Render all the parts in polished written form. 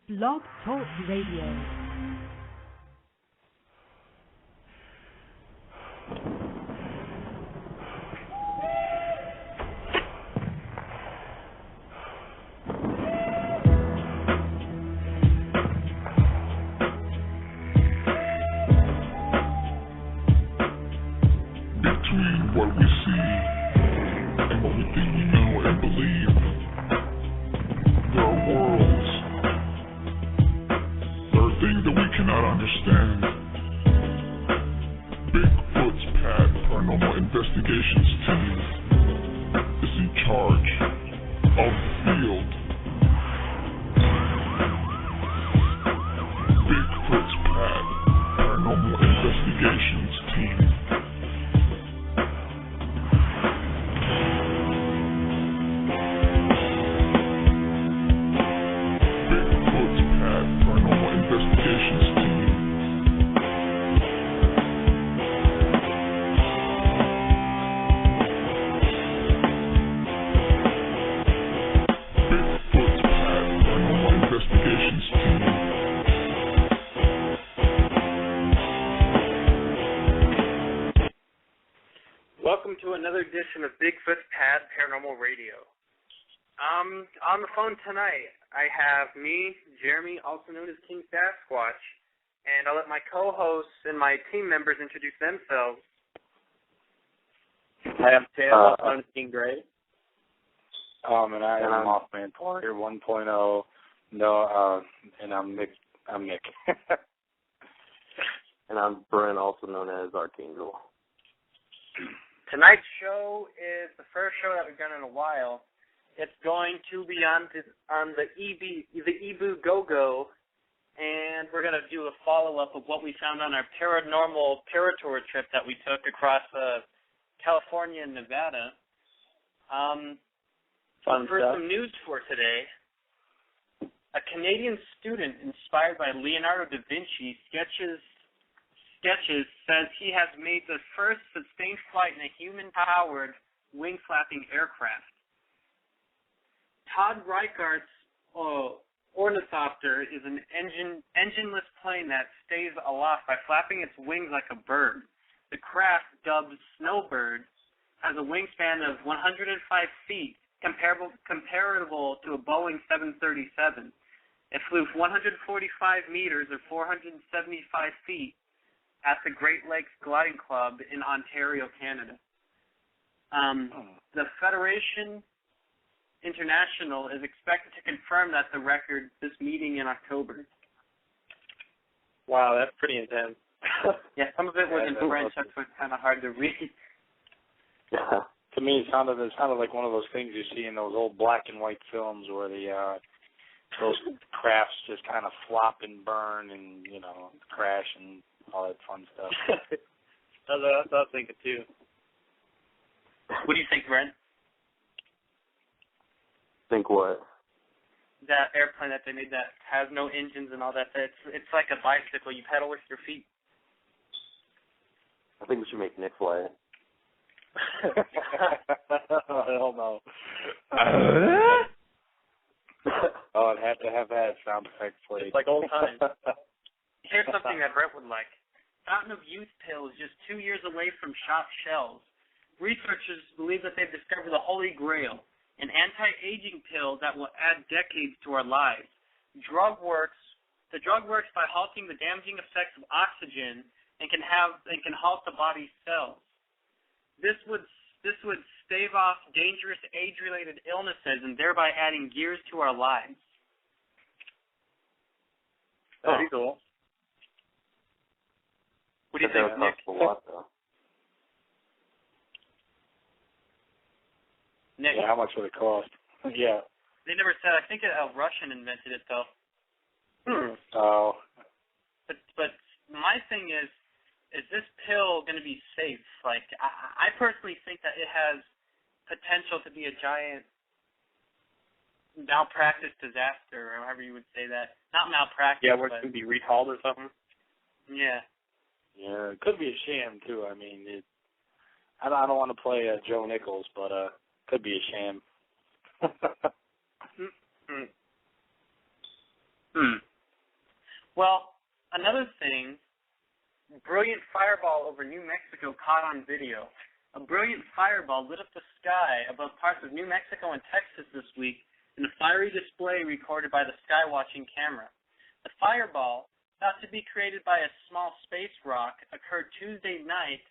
Blog Talk Radio. Bigfoots Pad Paranormal Investigations team is in charge of the field. Bigfoots Pad Paranormal Investigations team. Bigfoots Pad Paranormal Investigations team. Welcome to another edition of Bigfoots Pad Paranormal Radio. On the phone tonight, I have me, Jeremy, also known as King Sasquatch, and I'll let my co-hosts and my team members introduce themselves. Hi, I'm Taylor, I'm King Gray. And I'm Mothman Porter 1.0. No, and I'm Nick. And I'm Brent, also known as Archangel. Tonight's show is the first show that we've done in a while. It's going to be on the Ebu Gogo, and we're going to do a follow-up of what we found on our paranormal Paratour trip that we took across California and Nevada. For some news for today, a Canadian student inspired by Leonardo da Vinci sketches says he has made the first sustained flight in a human-powered wing-flapping aircraft. Todd Reichardt's ornithopter is an engineless plane that stays aloft by flapping its wings like a bird. The craft, dubbed Snowbird, has a wingspan of 105 feet, comparable to a Boeing 737. It flew 145 meters or 475 feet at the Great Lakes Gliding Club in Ontario, Canada. The Federation International is expected to confirm that the record this meeting in October. Wow, that's pretty intense. Yeah, some of it was in French, that's what's kind of hard to read. Yeah. To me, it sounded like one of those things you see in those old black and white films where those crafts just kind of flop and burn and, crash and all that fun stuff. That's what I was thinking, too. What do you think, Brent? Think what? That airplane that they made that has no engines and all that. It's like a bicycle. You pedal with your feet. I think we should make Nick fly it. Oh, hell no. Oh, I'd have to have that sound effect played. It's like old times. Here's something that Brent would like. Fountain of Youth pill is just 2 years away from shop shelves. Researchers believe that they've discovered the Holy Grail, an anti-aging pill that will add decades to our lives. The drug works by halting the damaging effects of oxygen and can halt the body's cells. This would stave off dangerous age-related illnesses and thereby adding years to our lives. That'd be cool. What do you think, Nick? Nick? Yeah, how much would it cost? Yeah. They never said. I think a Russian invented it, though. Oh. But my thing is this pill going to be safe? Like, I personally think that it has potential to be a giant malpractice disaster, or however you would say that. Not malpractice, yeah, where it's going to be recalled or something? Yeah. Yeah, it could be a sham, too. I mean, I don't want to play Joe Nichols, but could be a sham. Well, another thing, brilliant fireball over New Mexico caught on video. A brilliant fireball lit up the sky above parts of New Mexico and Texas this week in a fiery display recorded by the sky-watching camera. The fireball, thought to be created by a small space rock, occurred Tuesday night,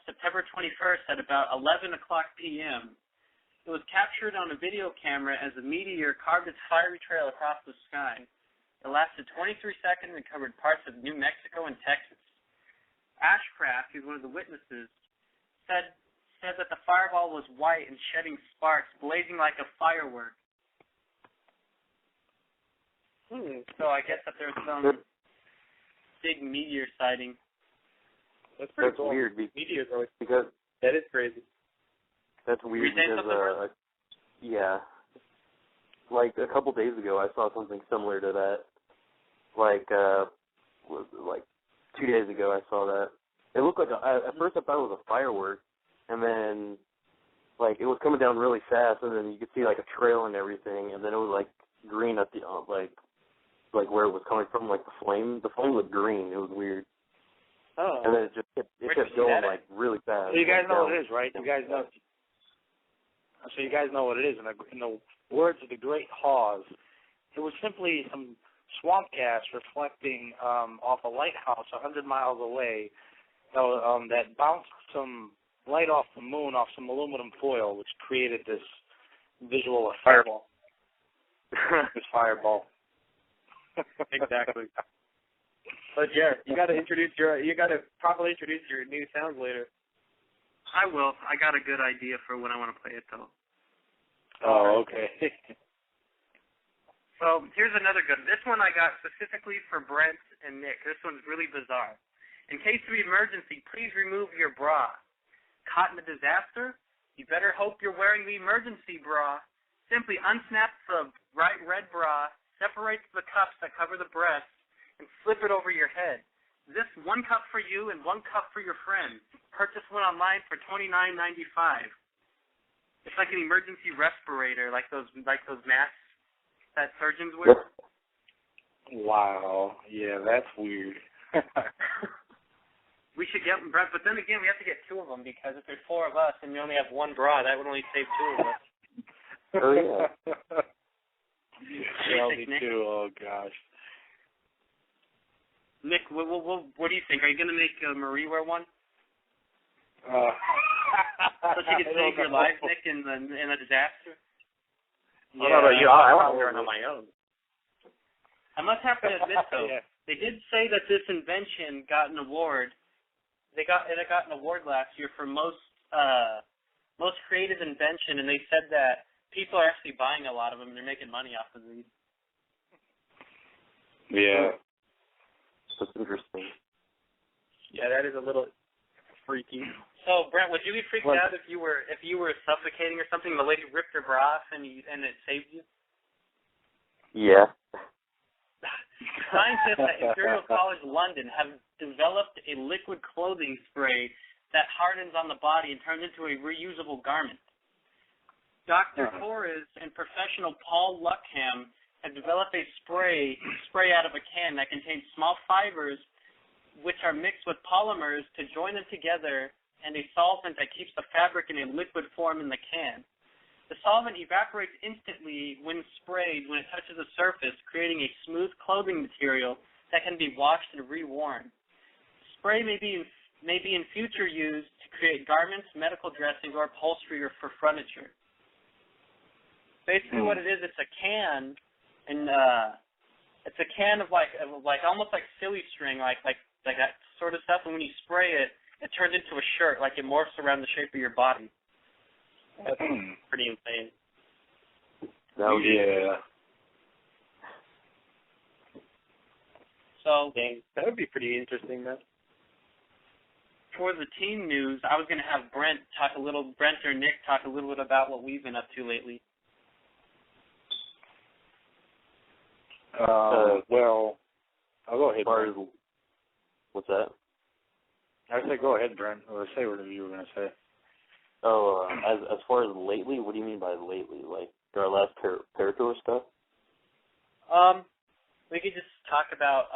September 21st at about 11 o'clock p.m. It was captured on a video camera as the meteor carved its fiery trail across the sky. It lasted 23 seconds and covered parts of New Mexico and Texas. Ashcraft, who's one of the witnesses, said that the fireball was white and shedding sparks, blazing like a firework. So I guess that there's some big meteor sighting. That's cool. Weird. Meteors always, because that is crazy. That's weird because, yeah. Like a couple days ago, I saw something similar to that. Like 2 days ago, I saw that. It looked like at first I thought it was a firework, and then like it was coming down really fast, and then you could see like a trail and everything, and then it was like green at the like where it was coming from, like the flame. The flame was green. It was weird. Oh. And then it kept going like really fast. So you guys know what it is, right? You guys know. So you guys know what it is. In the words of the great Hawes, it was simply some swamp gas reflecting off a lighthouse 100 miles away that bounced some light off the moon off some aluminum foil, which created this visual effect. Fireball. This fireball. Exactly. But Jared, you got to properly introduce your new sounds later. I will. I got a good idea for when I want to play it, though. Oh, okay. So here's another good. This one I got specifically for Brent and Nick. This one's really bizarre. In case of emergency, please remove your bra. Caught in a disaster? You better hope you're wearing the emergency bra. Simply unsnap the bright red bra, separate the cups that cover the breasts, and slip it over your head. This one cup for you and one cup for your friend. Purchase one online for $29.95. It's like an emergency respirator, like those masks that surgeons wear. Wow. Yeah, that's weird. We should get them, but then again, we have to get two of them because if there's four of us and we only have one bra, that would only save two of us. Oh yeah. Only two. Oh gosh. Nick, what do you think? Are you going to make Marie wear one? So she can save your life, Nick, in a disaster? Yeah, I don't know about you. I want to wear it on my own. I must have to admit, though, They did say that this invention got an award. It got an award last year for most creative invention, and they said that people are actually buying a lot of them and they're making money off of these. Yeah. That's interesting. Yeah, that is a little freaky. So, Brent, would you be freaked out if you were suffocating or something? The lady ripped her bra off and it saved you. Yeah. Scientists at Imperial College London have developed a liquid clothing spray that hardens on the body and turns into a reusable garment. Dr. Flores and professional Paul Luckham have developed a spray out of a can that contains small fibers which are mixed with polymers to join them together and a solvent that keeps the fabric in a liquid form in the can. The solvent evaporates instantly when sprayed when it touches the surface, creating a smooth clothing material that can be washed and reworn. Spray may be in future used to create garments, medical dressings, or upholstery or for furniture. Basically what it is, it's a can, and it's a can of like almost like silly string, like that sort of stuff, and when you spray it, it turns into a shirt, like it morphs around the shape of your body. That's pretty insane. Yeah. So that would be pretty interesting, though. For the team news, I was going to have Brent or Nick talk a little bit about what we've been up to lately. Well, I'll go ahead. What's that? I said go ahead, Brent. Or say whatever you were going to say. Oh, as far as lately, what do you mean by lately? Like our last Paratour stuff? we could just talk about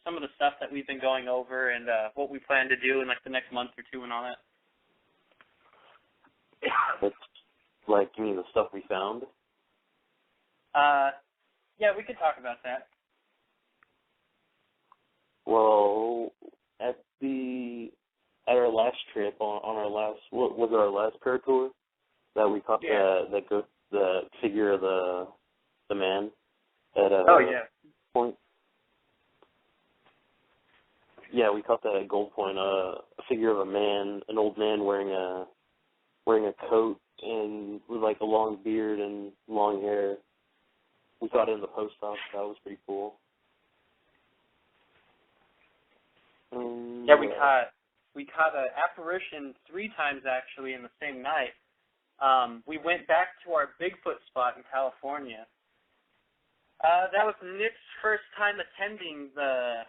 some of the stuff that we've been going over and what we plan to do in like the next month or two and all that. It's like, you mean the stuff we found? Yeah, we could talk about that. Well, at our last trip on our last, what was it, our last Paratour, that we caught the figure of the man at Point. Yeah, we caught that at Gold Point. A figure of a man, an old man wearing a coat and with like a long beard and long hair. We caught it in the post office. That was pretty cool. Yeah, we caught an apparition 3 times actually in the same night. We went back to our Bigfoot spot in California. That was Nick's first time attending the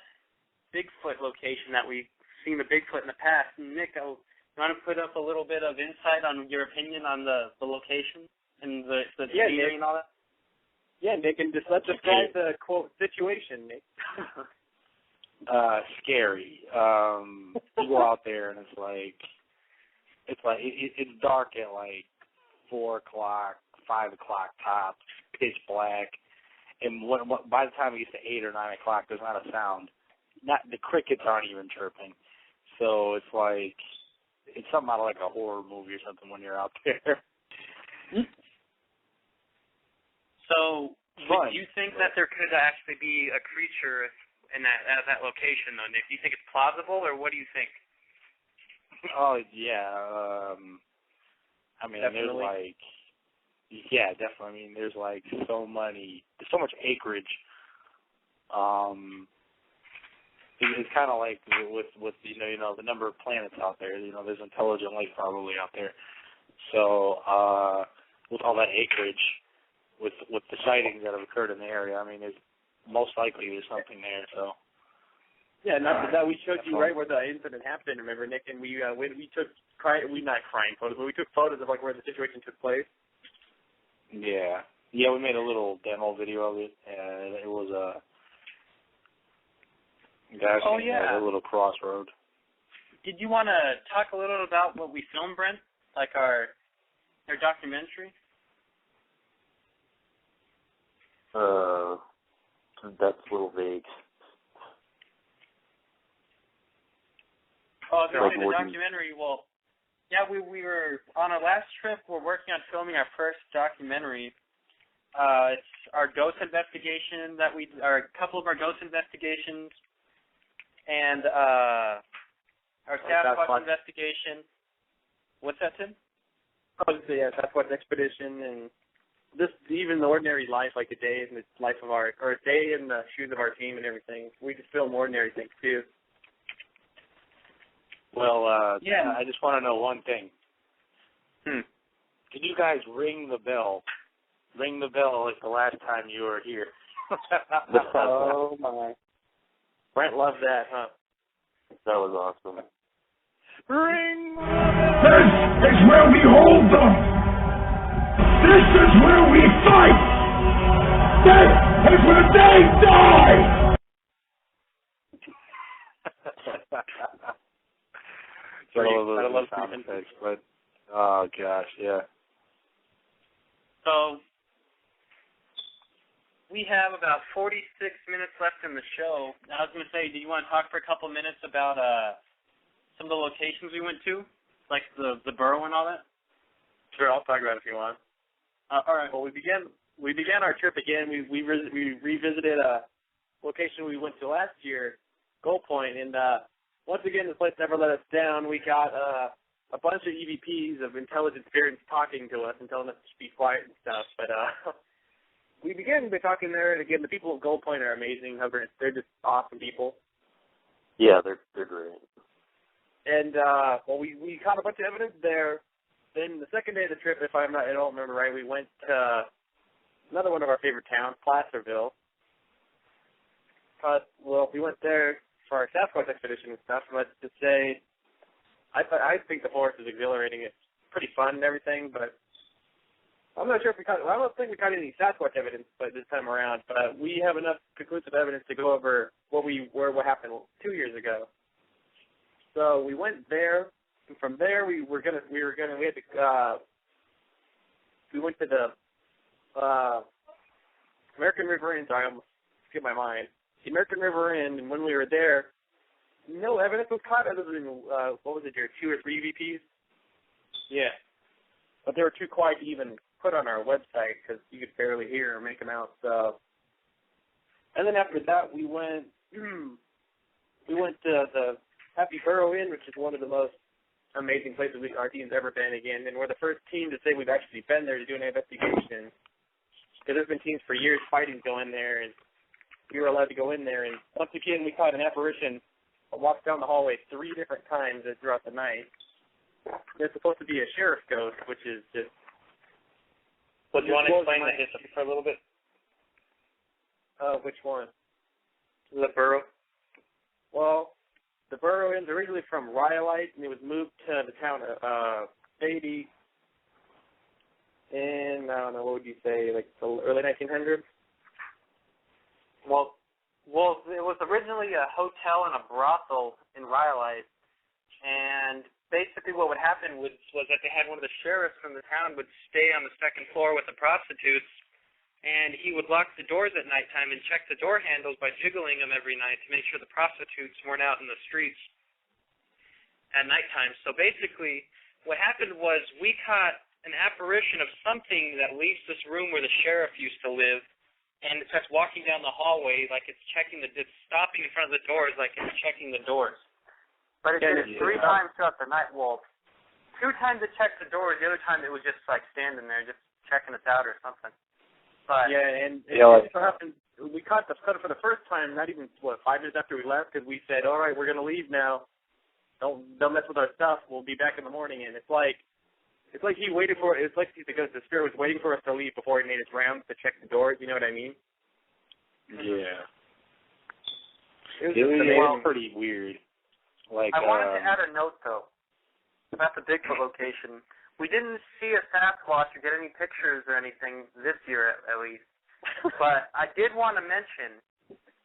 Bigfoot location that we've seen the Bigfoot in the past. Nick, you want to put up a little bit of insight on your opinion on the location and the scenery and all that? Yeah, Nick, and just let's describe the quote situation, Nick. Scary. You go out there and it's dark at like 4 o'clock, 5 o'clock tops, pitch black, and by the time it gets to 8 or 9 o'clock, there's not a sound. The crickets aren't even chirping. So it's like it's something out of like a horror movie or something when you're out there. So, do you think that there could actually be a creature in that location, though, Nick? Do you think it's plausible, or what do you think? Oh, yeah. I mean, definitely. Definitely. I mean, there's like so much acreage. It's kind of like with the number of planets out there. There's intelligent life probably out there. So with all that acreage, with the sightings that have occurred in the area, I mean, most likely there's something there. So. Yeah, not that we showed you right where the incident happened. Remember, Nick, and we took not crime photos, but we took photos of like where the situation took place. Yeah, we made a little demo video of it, and it was a a little crossroad. Did you want to talk a little about what we filmed, Brent? Like our documentary? That's a little vague. Oh, the documentary. Well, yeah, we were on our last trip. We're working on filming our first documentary. It's our ghost investigation a couple of our ghost investigations, and our Sasquatch investigation. What's that, Tim? Sasquatch expedition, and just even the ordinary life, like a day in the life of a day in the shoes of our team and everything. We just film ordinary things too. Well, I just want to know one thing. Can you guys ring the bell? Ring the bell like the last time you were here. Oh, my. Brent loved that, huh? That was awesome. Ring the bell! This is where we hold them! This is where we fight! This is where they die! I love sound effects, but oh gosh, yeah. So we have about 46 minutes left in the show. I was going to say, do you want to talk for a couple minutes about some of the locations we went to, like the burrow and all that? Sure, I'll talk about it if you want. All right. Well, we began our trip again. We revisited a location we went to last year, Gold Point, and once again, the place never let us down. We got a bunch of EVPs of intelligent spirits talking to us and telling us to be quiet and stuff. But we began by talking there, and again, the people of Gold Point are amazing. They're just awesome people. Yeah, they're great. And we caught a bunch of evidence there. Then the second day of the trip, I don't remember right, we went to another one of our favorite towns, Placerville. We went there for our Sasquatch expedition and stuff. Let's just say, I think the forest is exhilarating. It's pretty fun and everything, but I'm not sure if we caught. I don't think we caught any Sasquatch evidence, but this time around. But we have enough conclusive evidence to go over what happened 2 years ago. So we went there. And from there, we went to the American River Inn. Sorry, I almost skipped my mind. The American River Inn, and when we were there, no evidence was caught other than, what was it, your 2 or 3 EVPs? Yeah. But they were too quiet to even put on our website because you could barely hear or make them out. So, and then after that, we went to the Happy Burrow Inn, which is one of the most amazing places our team's ever been again. And we're the first team to say we've actually been there to do an investigation. Because there's been teams for years fighting to go in there, and we were allowed to go in there. And once again, we caught an apparition that walked down the hallway 3 different times throughout the night. It's supposed to be a sheriff's ghost, which is just... Well, do you want to explain the history for a little bit? Which one? The Burrow. Well, the Burrow Inn's originally from Rhyolite, and it was moved to the town of Beatty in, I don't know, what would you say, like the early 1900s? Well, it was originally a hotel and a brothel in Rhyolite, and basically what would happen was that they had one of the sheriffs from the town would stay on the 2nd floor with the prostitutes, and he would lock the doors at nighttime and check the door handles by jiggling them every night to make sure the prostitutes weren't out in the streets at nighttime. So basically what happened was we caught an apparition of something that leaves this room where the sheriff used to live, and it starts walking down the hallway like it's stopping in front of the doors like it's checking the doors. But it did it 3 times throughout the night. Well, 2 times it checked the doors. The other time it was just like standing there, just checking us out or something. But yeah, and it just so happened we caught the for the first time. Not even 5 minutes after we left, because we said, "All right, we're gonna leave now. Don't mess with our stuff. We'll be back in the morning." And it's like he waited for. It's like because the spirit was waiting for us to leave before he made his rounds to check the doors. You know what I mean? Yeah. It was pretty weird. Like, I wanted to add a note, though, about the Bigfoot location. We didn't see a Sasquatch or get any pictures or anything this year, at least. But I did want to mention,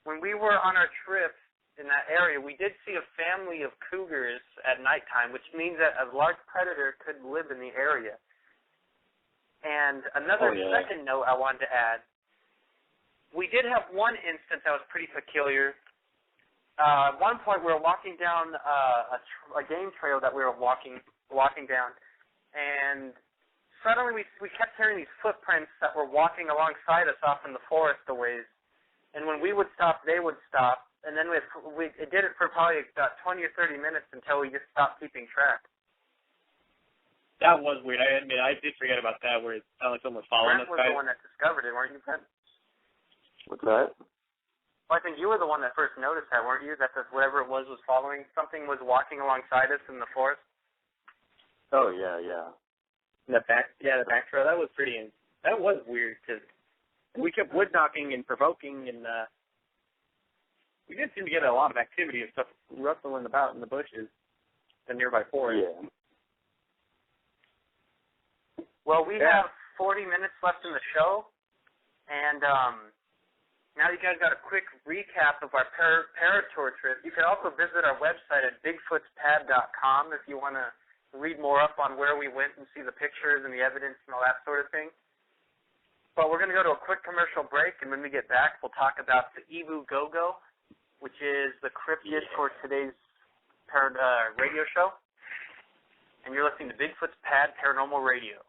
when we were on our trip in that area, we did see a family of cougars at nighttime, which means that a large predator could live in the area. And another second note I wanted to add, we did have one instance that was pretty peculiar. At one point, we were walking down a game trail that we were walking down, and suddenly we kept hearing these footprints that were walking alongside us off in the forest a ways. And when we would stop, they would stop, and then it did it for probably about 20 or 30 minutes until we just stopped keeping track. That was weird. I admit, I did forget about that, where it sounded like someone was following us. Brent was the one that discovered it, weren't you, Brent? What's that? Well, I think you were the one that first noticed that, weren't you? That whatever it was following, something was walking alongside us in the forest? Oh, yeah. The back trail, that was weird, because we kept wood knocking and provoking, and we did seem to get a lot of activity and stuff rustling about in the bushes, the nearby forest. Yeah. Well, we have 40 minutes left in the show, and now you guys got a quick recap of our Paratour trip. You can also visit our website at Bigfootspad.com if you want to read more up on where we went and see the pictures and the evidence and all that sort of thing. But we're going to go to a quick commercial break, and when we get back, we'll talk about the Ebu Gogo, which is the cryptid for today's radio show. And you're listening to Bigfoot's Pad Paranormal Radio.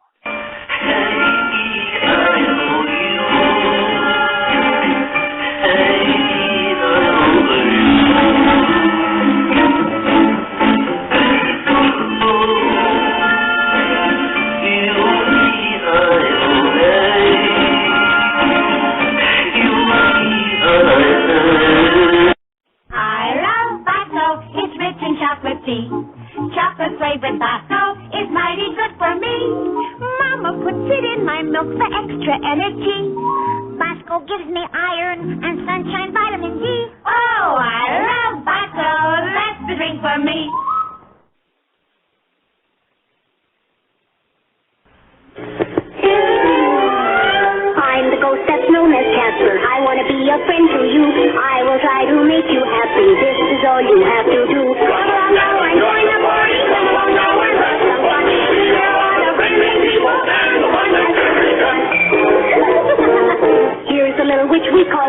Chocolate flavored Basso is mighty good for me. Mama puts it in my milk for extra energy. Bosco gives me iron and sunshine vitamin D. Oh, I love Bosco. That's the drink for me.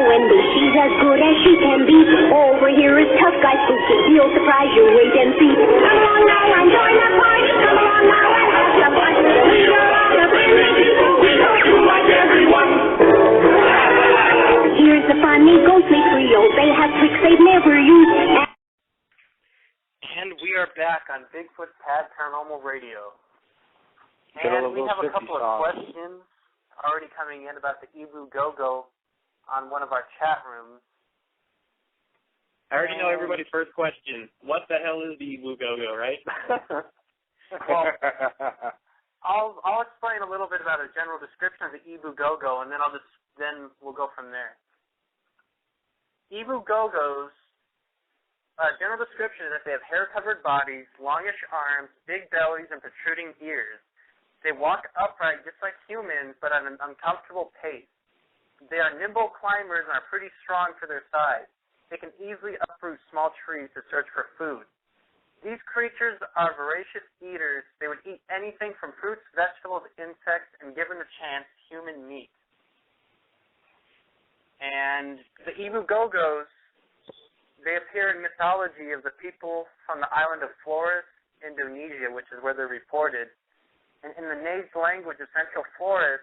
O-N-D. She's as good as she can be. Over here is tough guy spooky. He'll surprise you, wait and see. Come along now and join the party. Come along now and have some fun. We are all the friendly people. We hope you like everyone. Here's the funny ghostly trio. They have tricks they've never used. And we are back on Bigfoots Pad Paranormal Radio. And we have a couple of questions already coming in about the Ebu Gogo on one of our chat rooms. I already know everybody's first question. What the hell is the Ebu Gogo, right? Well, I'll explain a little bit about a general description of the Ebu Gogo, and then we'll go from there. Ebu Gogos, general description is that they have hair-covered bodies, longish arms, big bellies, and protruding ears. They walk upright just like humans, but at an uncomfortable pace. They are nimble climbers and are pretty strong for their size. They can easily uproot small trees to search for food. These creatures are voracious eaters. They would eat anything from fruits, vegetables, insects, and given the chance, human meat. And the Ebu Gogos, they appear in mythology of the people from the island of Flores, Indonesia, which is where they're reported. And in the Nage language of Central Flores,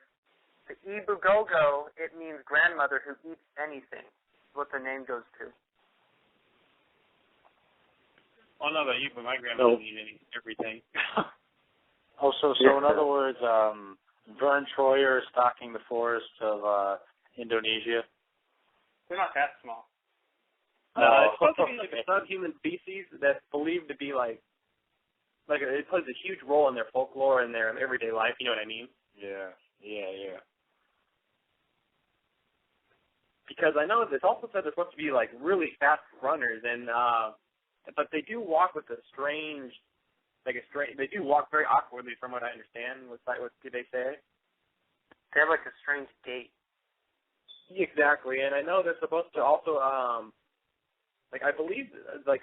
the Ebu Gogo, it means grandmother who eats anything. That's what the name goes to. I don't know about you, but my grandmother eats everything. So in other words, Vern Troyer is stalking the forests of Indonesia. They're not that small. It's supposed to be like a subhuman species that's believed to be like it plays a huge role in their folklore and their everyday life. You know what I mean? Yeah. Because I know it's also said they're supposed to be like really fast runners, and but they do walk with a strange, they do walk very awkwardly, from what I understand. What did they say? They have like a strange gait. Exactly, and I know they're supposed to also I believe,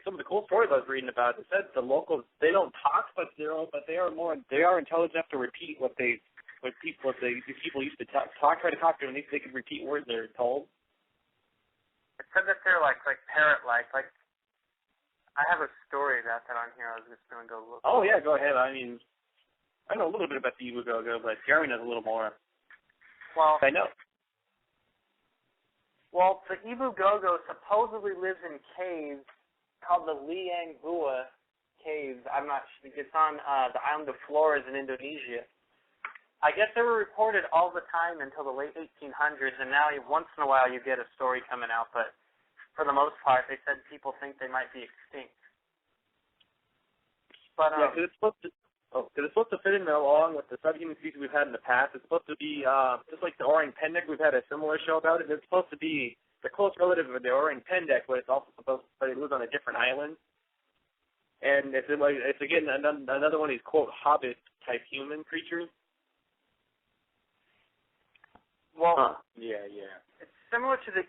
some of the cool stories I was reading about, it said the locals, they don't talk, but they are intelligent enough to repeat what these people used to try to talk to them. They could repeat words they're told. It said that they're like parrot-like. Like, I have a story about that on here. I was just going to go look. Oh yeah, go ahead. I mean, I know a little bit about the Ebu Gogo, but Jeremy knows a little more. Well, I know. Well, the Ebu Gogo supposedly lives in caves called the Liang Bua Caves. I'm not sure. It's on the island of Flores in Indonesia. I guess they were reported all the time until the late 1800s, and now once in a while you get a story coming out, but for the most part, they said people think they might be extinct. But yeah, because it's supposed to fit in along with the subhuman species we've had in the past. It's supposed to be just like the orang pendek. We've had a similar show about it. It's supposed to be the close relative of the orang pendek, but it's also but it lives on a different island. And it's again another one of these quote hobbit type human creatures. Well, yeah. It's similar to the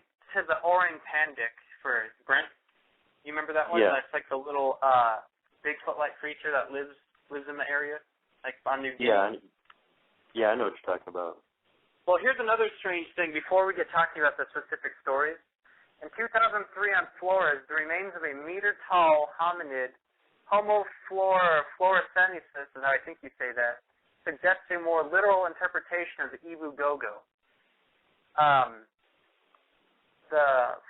orang pendek for Brent. You remember that one? Yeah. That's like the little Bigfoot-like creature that lives in the area, like on New Guinea. Yeah, I know what you're talking about. Well, here's another strange thing before we get talking about the specific stories. In 2003 on Flores, the remains of a meter-tall hominid, Homo Florensensis, is how I think you say that, suggests a more literal interpretation of the Ebu Gogo. The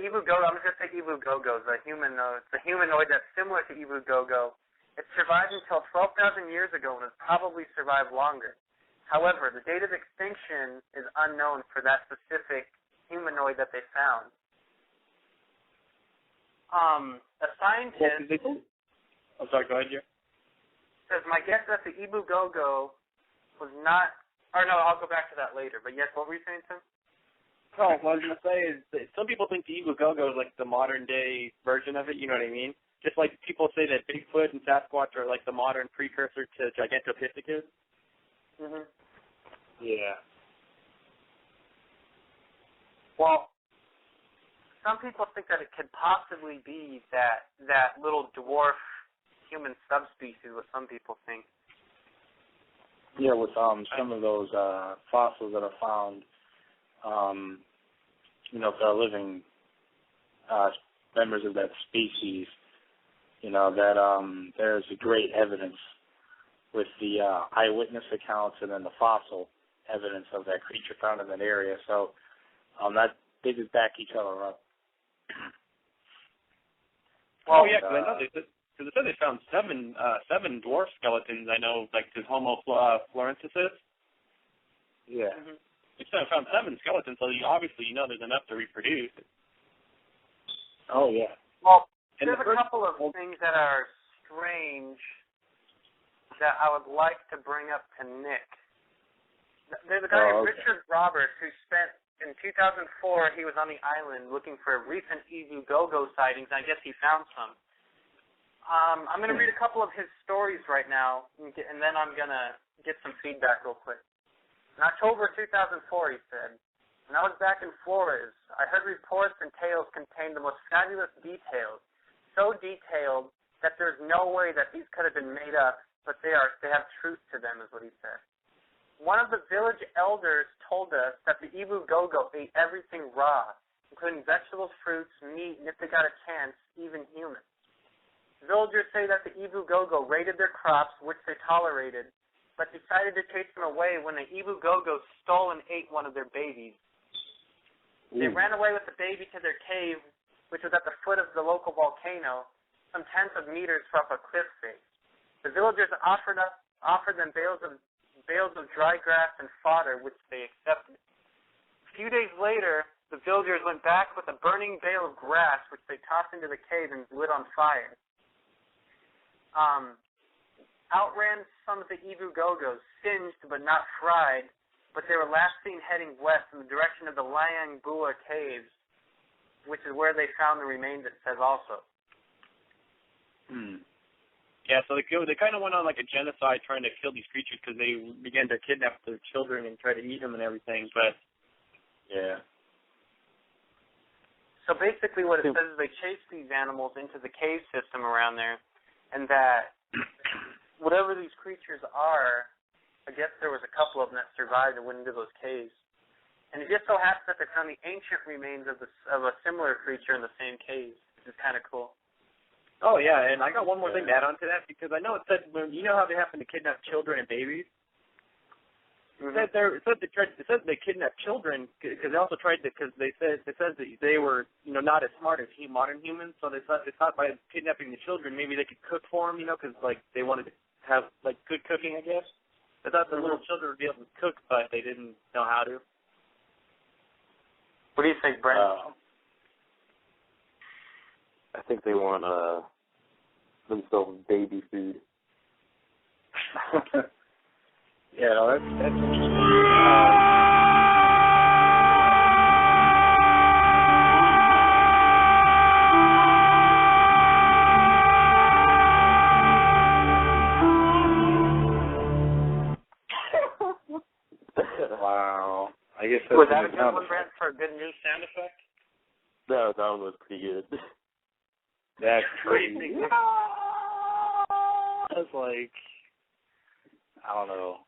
Ebu Gogo, I'm just going to say Ebu Gogo, the humanoid that's similar to Ebu Gogo. It survived until 12,000 years ago and has probably survived longer. However, the date of extinction is unknown for that specific humanoid that they found. A scientist... I'm sorry, go ahead, Jerry. Says, my guess is that the Ebu Gogo was not... Or no, I'll go back to that later. But yes, what were you saying, Tim? Oh, what I was going to say is that some people think the Ebu Gogo is like the modern-day version of it, you know what I mean? Just like people say that Bigfoot and Sasquatch are like the modern precursor to Gigantopithecus. Mm-hmm. Yeah. Well, some people think that it could possibly be that little dwarf human subspecies, what some people think. Yeah, with some of those fossils that are found, for our living members of that species, that there's great evidence with the eyewitness accounts and then the fossil evidence of that creature found in that area. So that they just back each other up. Well, yeah, because I know they said they found seven dwarf skeletons. I know, like the Homo Florensensis. Yeah. Mm-hmm. They found 7 skeletons, so obviously there's enough to reproduce. Oh yeah. Well, there's a couple of things that are strange that I would like to bring up to Nick. There's a guy, Richard Roberts, who spent, in 2004, he was on the island looking for recent Ebu Gogo sightings, and I guess he found some. I'm going to read a couple of his stories right now, and then I'm going to get some feedback real quick. In October 2004, he said, when I was back in Flores, I heard reports and tales contained the most fabulous details, so detailed that there's no way that these could have been made up, but they have truth to them, is what he said. One of the village elders told us that the Ebu Gogo ate everything raw, including vegetables, fruits, meat, and if they got a chance, even humans. Villagers say that the Ebu Gogo raided their crops, which they tolerated, but decided to chase them away when the Ebu Gogo stole and ate one of their babies. They ran away with the baby to their cave, which was at the foot of the local volcano, some tens of meters from a cliff face. The villagers offered them bales of dry grass and fodder, which they accepted. A few days later, the villagers went back with a burning bale of grass, which they tossed into the cave and lit on fire. Outran some of the Ebu Gogos, singed but not fried, but they were last seen heading west in the direction of the Liang Bua caves, which is where they found the remains, it says also. Yeah, so they kind of went on like a genocide trying to kill these creatures because they began to kidnap their children and try to eat them and everything, but yeah. So basically what it says is they chased these animals into the cave system around there, and that whatever these creatures are, I guess there was a couple of them that survived and went into those caves. And it just so happens that they found the ancient remains of a similar creature in the same caves, which is kind of cool. Oh, yeah, and I got one more thing to add on to that, because I know it said, how they happen to kidnap children and babies? Mm-hmm. It said they kidnapped children because they also tried to, because it says that they were, not as smart as modern humans, so they thought by kidnapping the children, maybe they could cook for them, because, they wanted to have, good cooking, I guess. They thought the little children would be able to cook, but they didn't know how to. What do you think, Brent? I think they want themselves baby food. Yeah, no, that's interesting. Wow. I guess that's was that a good one, Brent, for a good news sound effect? No, that one was pretty good. That's crazy. That's like, I don't know.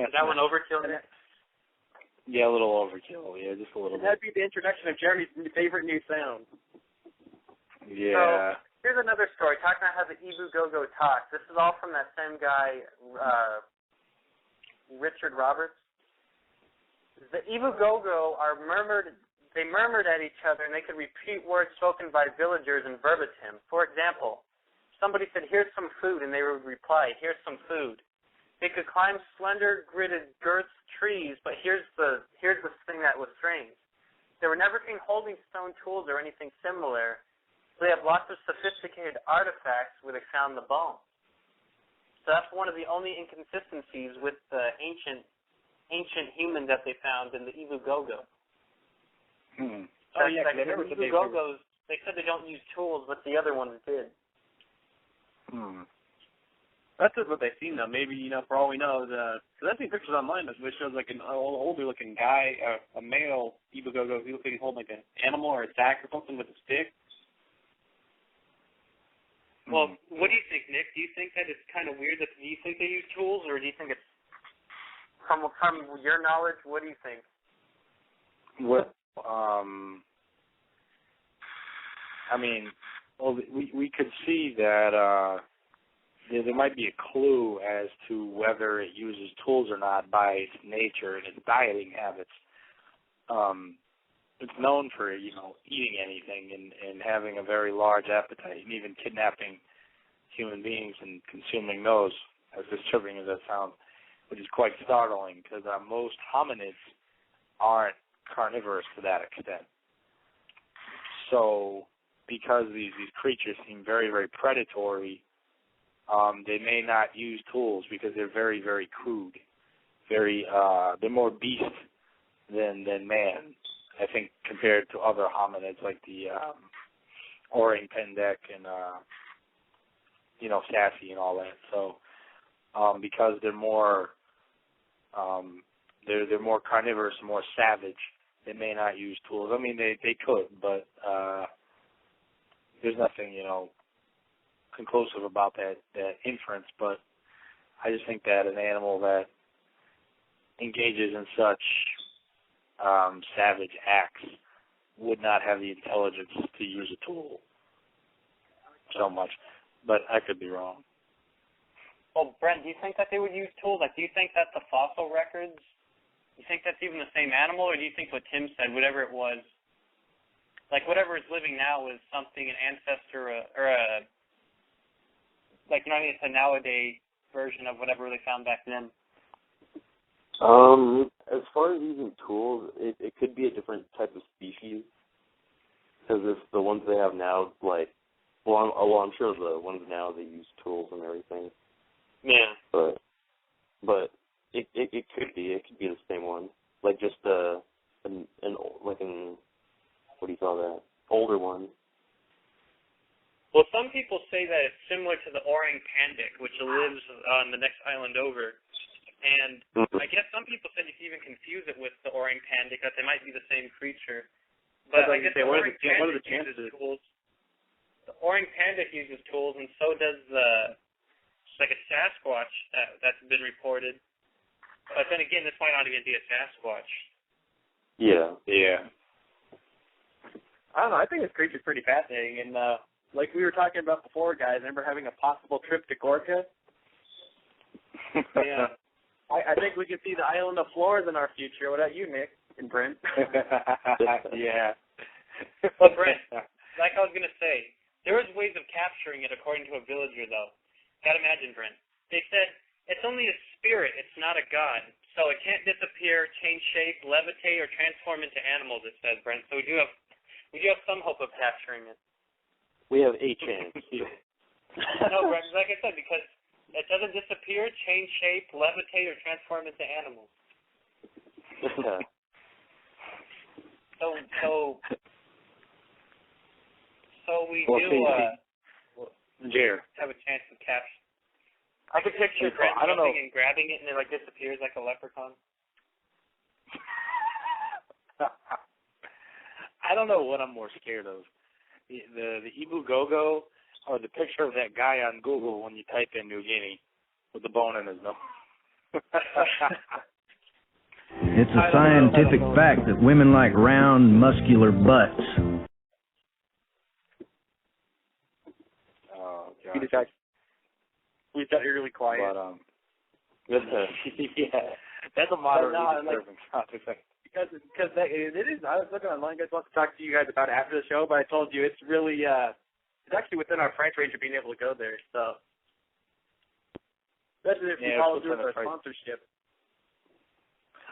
Is that one overkill, Nick? Yeah, a little overkill. Yeah, just a little bit. That'd be the introduction of Jeremy's favorite new sound. Yeah. So, here's another story, talking about how the Ebu Gogo talks. This is all from that same guy, Richard Roberts. The Ebu Gogo they murmured at each other, and they could repeat words spoken by villagers in verbatim. For example, somebody said, "Here's some food," and they would reply, "Here's some food." They could climb slender, gridded, girth trees, but here's the thing that was strange. They were never seen holding stone tools or anything similar. So they have lots of sophisticated artifacts where they found the bones. So that's one of the only inconsistencies with the ancient human that they found in the Ebu Gogo. Oh, yeah, the Ebu Gogos, they said they don't use tools, but the other ones did. That's just what they've seen, though. Maybe, for all we know, because I've seen pictures online which shows like an older-looking guy, a male Ebu Gogo, he looks like he's holding like an animal or a sack or something with a stick. Well, what do you think, Nick? Do you think that it's kind of weird? Do you think they use tools, or do you think it's from your knowledge? What do you think? Well, I mean, well, we could see that there might be a clue as to whether it uses tools or not by its nature and its dieting habits. It's known for, eating anything and having a very large appetite, and even kidnapping human beings and consuming those, as disturbing as that sounds, which is quite startling because most hominids aren't carnivorous to that extent. So, because these creatures seem very, very predatory, they may not use tools because they're very, very crude. They're more beast than man, I think, compared to other hominids like the orang pendek and sassy and all that. So, because they're more they're more carnivorous, more savage, they may not use tools. I mean, they could, but there's nothing conclusive about that inference. But I just think that an animal that engages in such savage acts would not have the intelligence to use a tool so much. But I could be wrong. Well, Brent, do you think that they would use tools? Like, do you think that the fossil records, you think that's even the same animal, or do you think what Tim said, whatever it was, like whatever is living now was something, an ancestor or a, like, it's a nowadays version of whatever they found back then? As far as using tools, it could be a different type of species. Because if the ones they have now, I'm sure the ones now they use tools and everything. Yeah. But it could be the same one, like just an what do you call that? Older one. Well, some people say that it's similar to the orang pendek, which lives on the next island over. And I guess some people said you can even confuse it with the orang pendek, that they might be the same creature. But I guess the orang pendek uses tools. The orang pendek uses tools, and so does a Sasquatch that's been reported. But then again, this might not even be a Sasquatch. Yeah. I don't know. I think this creature's pretty fascinating. And like we were talking about before, guys, remember having a possible trip to Gorka? Yeah. I think we could see the island of Flores in our future. What about you, Nick and Brent? Yeah. Well, Brent, like I was going to say, there was ways of capturing it according to a villager, though. Gotta imagine, Brent. They said, it's only a spirit, it's not a god. So it can't disappear, change shape, levitate, or transform into animals, it says, Brent. So we do have some hope of capturing it. We have a chance. No, Brent, like I said, because it doesn't disappear, change shape, levitate, or transform into animals. So we have a chance of capture. I could picture Brent jumping and grabbing it, and it disappears like a leprechaun. I don't know what I'm more scared of, the Ebu Gogo or the picture of that guy on Google when you type in New Guinea with the bone in his nose. It's a scientific fact that women like round, muscular butts. Oh, God. We got really quiet. But, yeah, that's a moderately disturbing topic. Because it is. I was looking online. I was supposed to talk to you guys about it after the show, but I told you it's really it's actually within our price range of being able to go there. So, especially if you follow through with our sponsorship.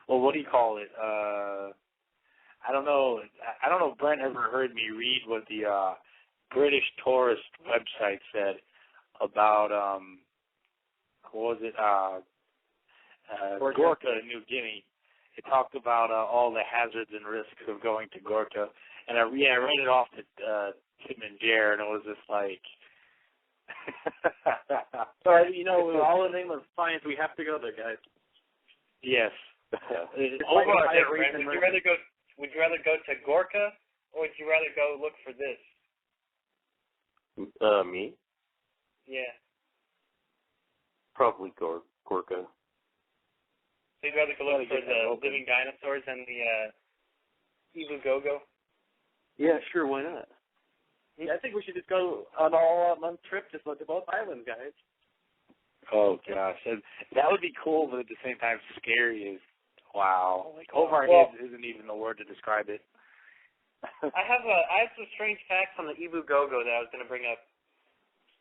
Well, what do you call it? I don't know. I don't know if Brent ever heard me read what the British tourist website said about what was it? Gorka, New Guinea. It talked about all the hazards and risks of going to Gorka, and I read it off to Tim and Jer, and it was just like. So all in the name of science, we have to go there, guys. Yes. Would you rather go to Gorka, or would you rather go look for this? Me? Yeah. Probably Gorka. So you'd rather go look for the living dinosaurs and the Ebu Gogo? Yeah, sure, why not? Yeah, I think we should just go on an all-month trip just to both islands, guys. Oh gosh, that would be cool, but at the same time scary. Is wow, like over our heads isn't even the word to describe it. I have some strange facts on the Ebu Gogo that I was going to bring up.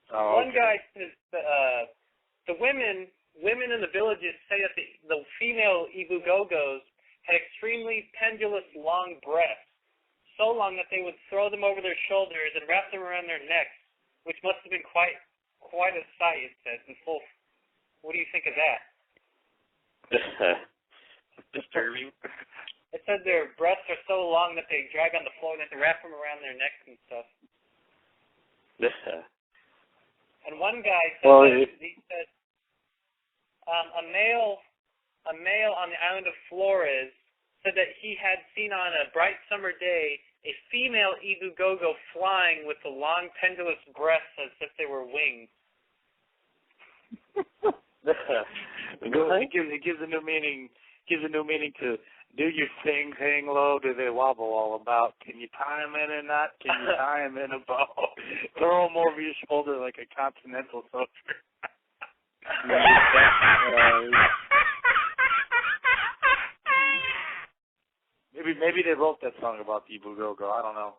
Oh, One guy says the women in the villages say that the female Ebu Gogos had extremely pendulous long breasts, so long that they would throw them over their shoulders and wrap them around their necks, which must have been quite a sight, it says, in full. What do you think of that? Disturbing. It said their breasts are so long that they drag on the floor and they have to wrap them around their necks and stuff. And one guy said he said a male on the island of Flores said that he had seen on a bright summer day a female Ebu Gogo flying with the long pendulous breasts as if they were wings. It gives a new meaning. Gives a new meaning to do your thing, hang low, do they wobble all about? Can you tie them in a knot? Can you tie them in a bow? Throw them over your shoulder like a continental soldier. Maybe they wrote that song about the Ebu Gogo. I don't know.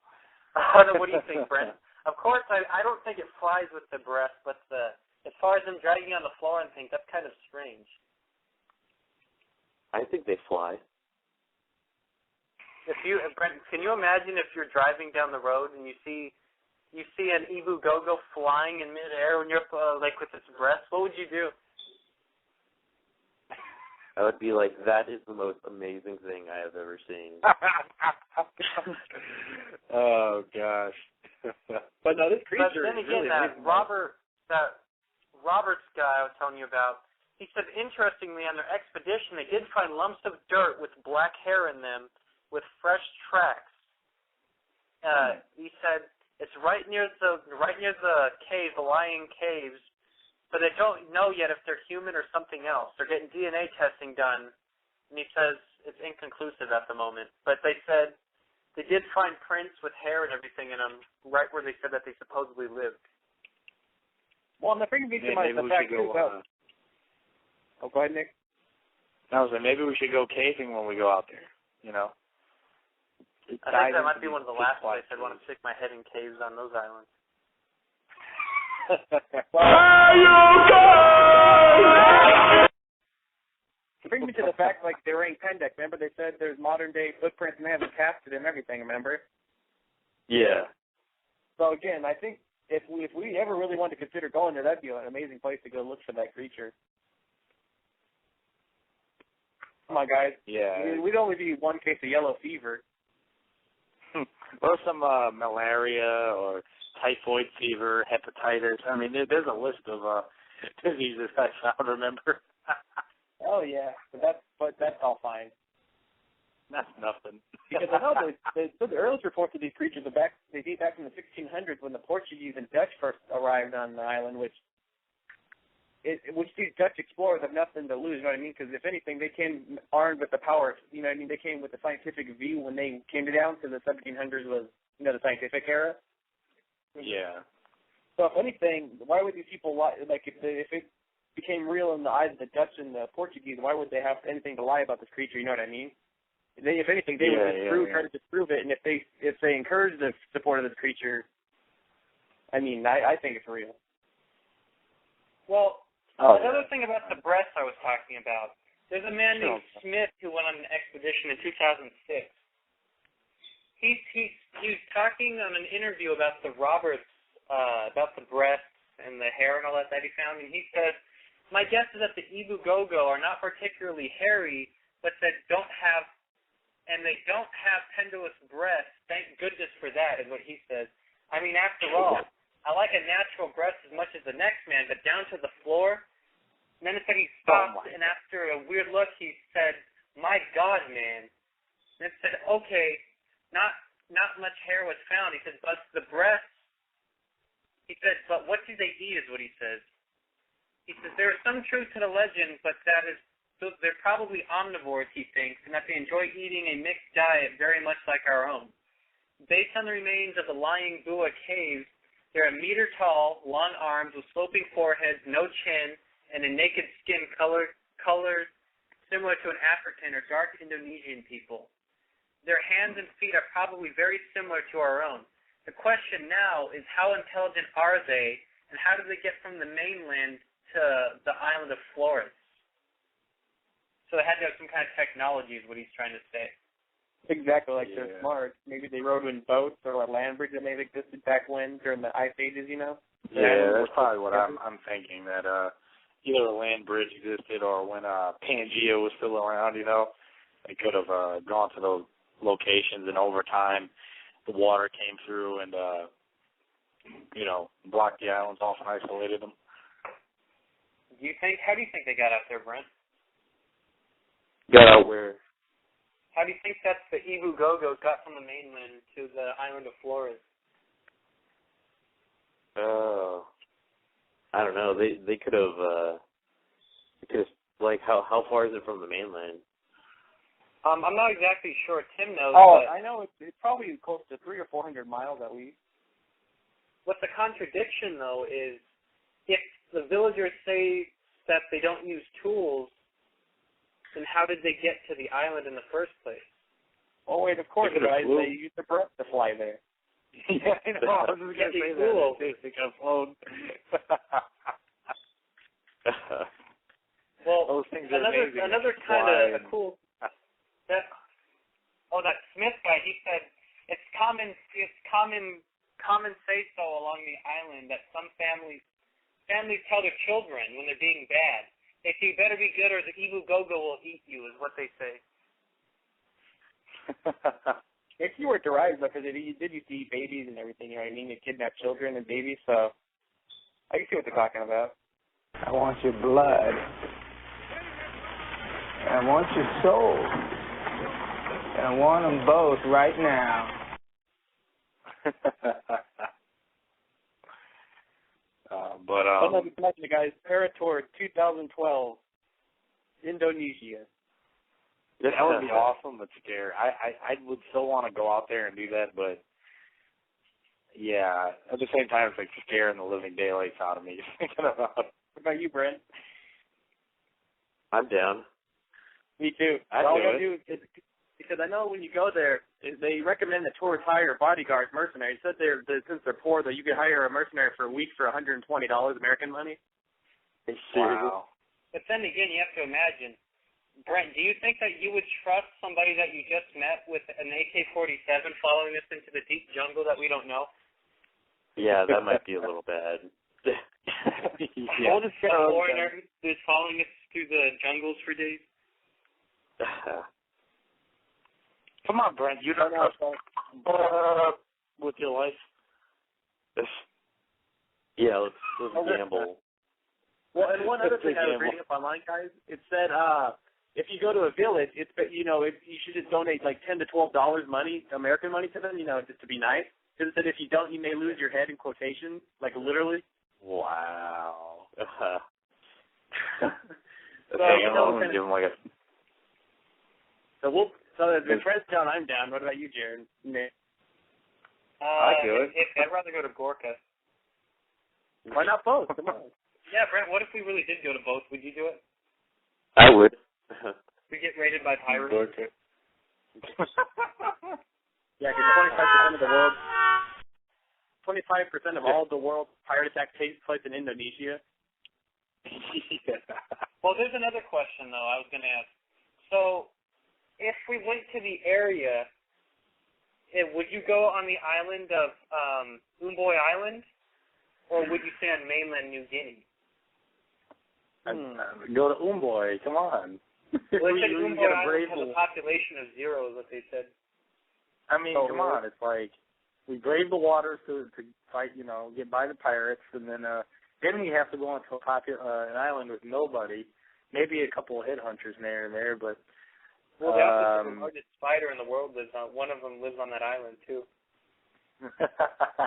What do you think, Brent? Of course, I don't think it flies with the breast, but as far as them dragging on the floor and things, that's kind of strange. I think they fly. Brent, can you imagine if you're driving down the road and you see an Ebu Gogo flying in midair when you're like with its breast? What would you do? I would be like, that is the most amazing thing I have ever seen. Oh gosh. But no, this creature. But then again, really that Roberts guy I was telling you about, he said, interestingly, on their expedition, they did find lumps of dirt with black hair in them with fresh tracks. He said it's right near the cave, the Lion Caves, but they don't know yet if they're human or something else. They're getting DNA testing done, and he says it's inconclusive at the moment. But they said they did find prints with hair and everything in them right where they said that they supposedly lived. Well, and the freaking beats in the fact too. Oh, go ahead, Nick. I was like, maybe we should go caving when we go out there. You know. I think that might be one of the last places I'd want to stick my head in caves on those islands. Bring me to the fact, like, they were in Pendek. Remember, they said there's modern-day footprints and they have them casted and everything, remember? Yeah. So, again, I think if we ever really wanted to consider going there, that'd be an amazing place to go look for that creature. Come on, guys. Yeah. We'd only be one case of yellow fever. Or some malaria or typhoid fever, hepatitis. I mean, there's a list of diseases I found, remember? Oh, yeah. But that's all fine. That's nothing. Because I know the earliest reports of these creatures they date back from the 1600s when the Portuguese and Dutch first arrived on the island, which these Dutch explorers have nothing to lose, you know what I mean? Because if anything, they came armed with the power, you know what I mean? They came with the scientific view when they came down, because the 1700s was, you know, the scientific era. Yeah. So if anything, why would these people lie? Like, if it became real in the eyes of the Dutch and the Portuguese, why would they have anything to lie about this creature, you know what I mean? If anything, they would try to disprove it, and if they encourage the support of this creature, I mean, I think it's real. Well, another thing about the breasts I was talking about, there's a man named Smith who went on an expedition in 2006. He was talking on an interview about the Roberts, about the breasts and the hair and all that he found, and he said, my guess is that the Ebu Gogo are not particularly hairy, but that they don't have pendulous breasts. Thank goodness for that, is what he says. I mean, after all, I like a natural breast as much as the next man, but down to the floor. And then it said he stopped, and after a weird look, he said, my God, man. And it said, okay, not much hair was found. He said, but the breasts, he said, but what do they eat is what he says. He says, there is some truth to the legend, but that is So they're probably omnivores, he thinks, and that they enjoy eating a mixed diet very much like our own. Based on the remains of the Lying Bua caves, they're a meter tall, long arms with sloping foreheads, no chin, and a naked skin colored similar to an African or dark Indonesian people. Their hands and feet are probably very similar to our own. The question now is how intelligent are they, and how do they get from the mainland to the island of Flores? So they had to have some kind of technology is what he's trying to say. Exactly, like they're smart. Maybe they rode in boats or a land bridge that may have existed back when, during the ice ages, you know? Yeah, that's probably what I'm thinking, that either a land bridge existed or when Pangea was still around, you know, they could have gone to those locations, and over time the water came through and, you know, blocked the islands off and isolated them. How do you think they got out there, Brent? Got out where? How do you think that's the Ebu Gogo got from the mainland to the island of Flores? I don't know. They could have. Like, how far is it from the mainland? I'm not exactly sure. Tim knows. Oh, but I know. It's probably close to 300 or 400 miles at least. What the contradiction, though, is if the villagers say that they don't use tools, then how did they get to the island in the first place? Oh, wait, of course, guys. They use their breath to fly there. Yeah, I know. I was just going to say that. They could have flown. Well, those things are amazing. Another kind of cool. That Smith guy, he said it's common say so along the island that some families tell their children when they're being bad. They say, you better be good or the Ebu Gogo will eat you, is what they say. If you were derived, because it did used to eat babies and everything, you know what I mean? It kidnapped children and babies, so I can see what they're talking about. I want your blood. I want your soul. I want them both right now. I'd like to mention, guys, Paratour 2012, Indonesia. That would be awesome, but scary. I would still want to go out there and do that, but yeah, at the same time, it's like scaring the living daylights out of me. Thinking about. What about you, Brent? I'm down. Me too. All we gotta do is, because I know when you go there, they recommend that tourists hire bodyguards, mercenaries. It said since they're poor, that you could hire a mercenary for a week for $120 American money. Wow. But then again, you have to imagine, Brent, do you think that you would trust somebody that you just met with an AK-47 following us into the deep jungle that we don't know? Yeah, that might be a little bad. Yeah. We'll just get a foreigner who's following us through the jungles for days. Come on, Brent, you don't know with your life. Yeah, let's gamble. Well, and one other thing I was reading up online, guys, it said if you go to a village, you should just donate like $10 to $12 American money to them, just to be nice. Because it said if you don't, you may lose your head in quotations, like literally. Wow. So if Brent's down, I'm down. What about you, Jared? I'd rather go to Gorka. Why not both? Come on. Yeah, Brent, what if we really did go to both? Would you do it? I would. We get raided by pirates. Yeah, because 25% of the world, 25% of all the world's pirate attacks takes place in Indonesia. Yeah. Well, there's another question, though, I was going to ask. So, if we went to the area, would you go on the island of Umboy Island, or would you stay on mainland New Guinea? Go to Umboy, come on. Well, they said Umboy Island has a population of 0, is what they said. I mean, come on, it's like we brave the waters to fight, get by the pirates, and then we have to go onto an island with nobody, maybe a couple of headhunters there and there, but. Well, the largest spider in the world lives on. One of them lives on that island too.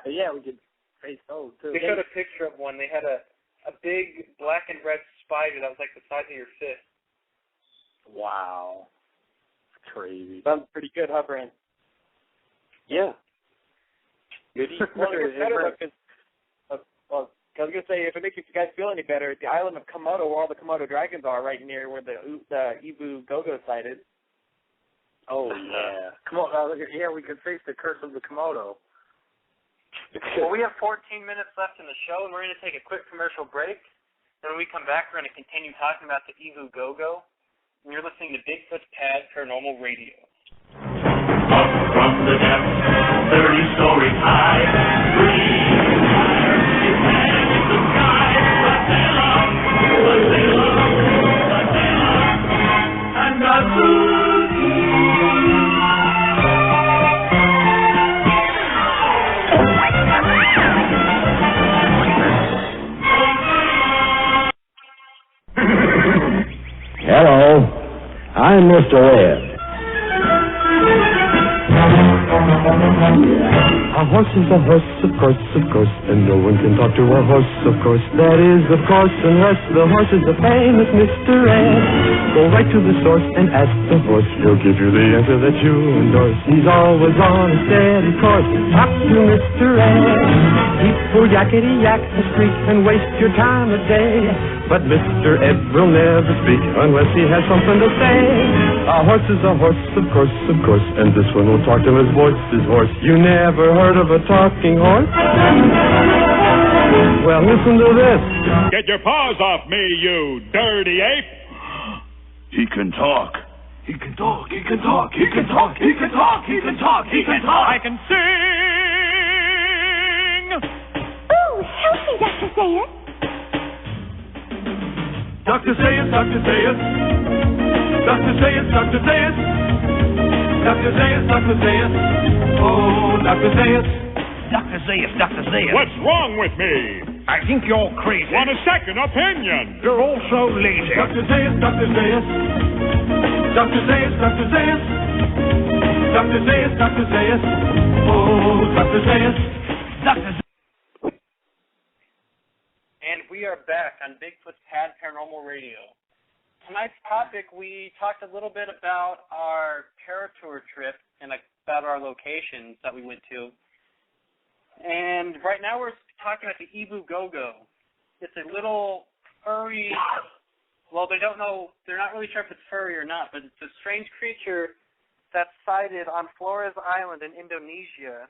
Yeah, we could face those too. They showed a picture of one. They had a big black and red spider that was like the size of your fist. Wow. Crazy. Sounds pretty good, huh, Brent? Yeah. Well, it gets better because, well, I was going to say, if it makes you guys feel any better, the island of Komodo, where all the Komodo dragons are, right near where the Ebu Gogo sighted. Oh, yeah. Come on, yeah, we can face the curse of the Komodo. Well, we have 14 minutes left in the show, and we're going to take a quick commercial break. Then when we come back, we're going to continue talking about the Ebu Gogo. And you're listening to Bigfoot's Pad Paranormal Radio. Up from the depths, 30 stories high, breathe fire, his hand in the sky. Godzilla, and Hello, I'm Mr. Ed. A horse is a horse, of course, and no one can talk to a horse, of course. That is, of course, unless the horse is the famous Mr. Ed. Go right to the source and ask the horse. He'll give you the answer that you endorse. He's always on a steady course. Talk to Mr. Ed. People yakety-yak and squeak and waste your time a day. But Mr. Ed will never speak unless he has something to say. A horse is a horse, of course, and this one will talk till his voice is hoarse. You never heard of a talking horse? Well, listen to this. Get your paws off me, you dirty ape! He can talk. He can talk. He can talk. He can talk. He can talk. He can talk. He can talk. I can sing. Ooh, help me, Dr. Zayas. Dr. Zayas, Dr. Zayas. Dr. Zayas, Dr. Zayas. Dr. Zayas, Dr. Zayas. Oh, Dr. Zayas. Dr. Zayas, Dr. Zayas. What's wrong with me? I think you're crazy. Want a second opinion? You're also lazy. Dr. Zayas, Dr. Zayas. Dr. Zayas, Dr. Zayas. Dr. Zayas, Dr. Zayas. Oh, Dr. Zayas. Dr. Zayas. And we are back on Bigfoot's Pad Paranormal Radio. Tonight's topic, we talked a little bit about our Paratour trip and about our locations that we went to. And right now we're talking about the Ebu Gogo. It's a little furry, well, they're not really sure if it's furry or not, but it's a strange creature that's sighted on Flores Island in Indonesia.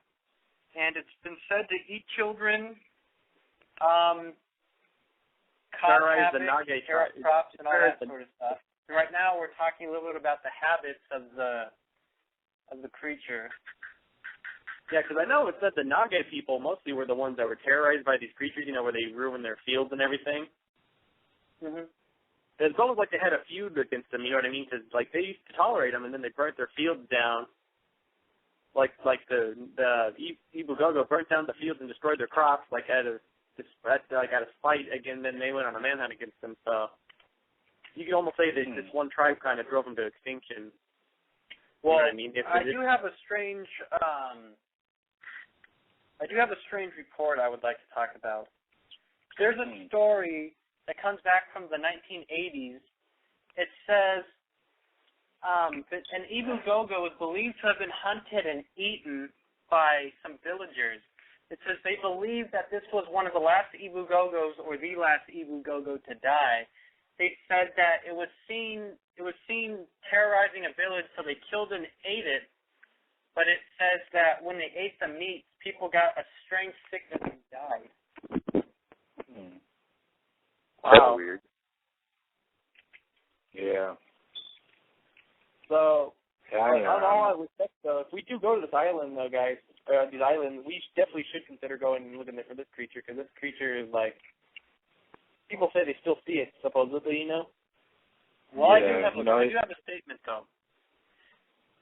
And it's been said to eat children, terrorize the Nage crops and all that sort of stuff. And right now we're talking a little bit about the habits of the creature. Yeah, because I know it said the Nage people mostly were the ones that were terrorized by these creatures, where they ruin their fields and everything. Mm-hmm. It's almost like they had a feud against them, you know what I mean? Because, they used to tolerate them, and then they burnt their fields down. Like the Ebu Gogo burnt down the fields and destroyed their crops, out of spite. Again, then they went on a manhunt against them. So you could almost say that this one tribe kind of drove them to extinction. Well, you know what I mean? I do have a strange report I would like to talk about. There's a story that comes back from the 1980s. It says that an Ebu Gogo is believed to have been hunted and eaten by some villagers. It says they believe that this was one of the last Ebu Gogos or the last Ebu Gogo to die. They said that it was seen terrorizing a village, so they killed and ate it. But it says that when they ate the meat, people got a strange sickness and died. Wow. That's weird. Yeah. So, on all I respect, though, if we do go to this island, though, guys, these islands, we definitely should consider going and looking for this creature, because this creature is people say they still see it, supposedly, Well, yeah, I do have a statement, though.